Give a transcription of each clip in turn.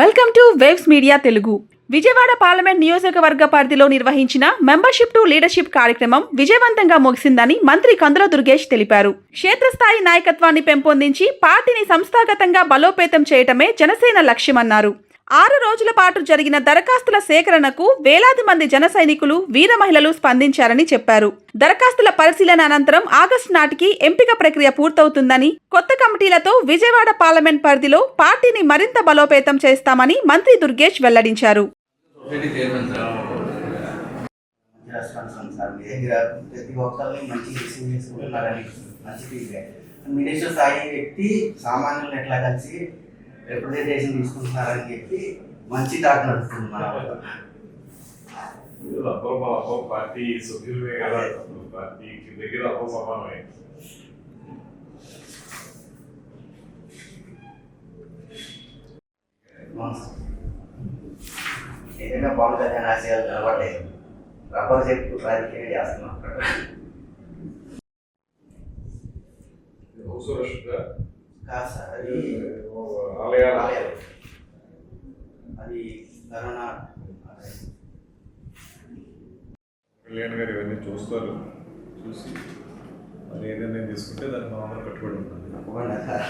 Welcome to waves media Telugu. Vijayawada parliament నియోజకవర్గ పరిధిలో నిర్వహించిన మెంబర్షిప్ టు లీడర్షిప్ కార్యక్రమం విజయవంతంగా ముగిసిందని మంత్రి కందుల దుర్గేష్ తెలిపారు. క్షేత్రస్థాయి నాయకత్వాన్ని పెంపొందించి పార్టీని సంస్థాగతంగా బలోపేతం చేయటమే జనసేన లక్ష్యమన్నారు. 6 రోజుల పాటు జరిగిన దరఖాస్తుల సేకరణకు వేలాది మంది జన సైనికులు, వీర మహిళలు స్పందించారని చెప్పారు. దరఖాస్తుల పరిశీలన అనంతరం ఆగస్టు నాటికి ఎంపిక ప్రక్రియ పూర్తవుతుందని, కొత్త కమిటీలతో విజయవాడ పార్లమెంట్ పరిధిలో పార్టీని మరింత బలోపేతం చేస్తామని మంత్రి దుర్గేష్ వెల్లడించారు. రిప్రజెంటేషన్ తీసుకుంటున్నారని చెప్పి మంచి టాక్ నడుస్తుంది. పార్టీ సభ్యులే కదా, పార్టీ దగ్గర అపసమానమే. ఏదైనా పవన్ కళ్యాణ్ ఆశయాలు నిలబడలేదు. రబ్బర్ చెట్టు రాజకీయం చేస్తున్నాం. కాదు సార్, అది ఆలయాలు, అది కరోనా. కళ్యాణ్ గారు ఇవన్నీ చూస్తారు, చూసి మరి ఏదైనా తీసుకుంటే దాన్ని మామూలు కట్టుబడి ఉంటుంది. తప్పకుండా సార్.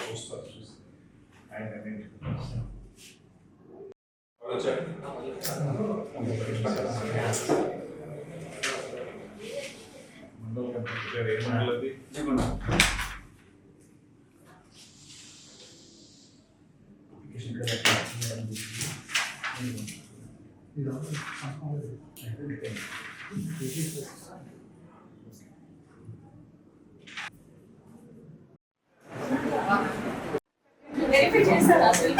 చూస్తారు, చూసి ఆయన ఏమన్నది వెరిఫై చేశారా అసలు?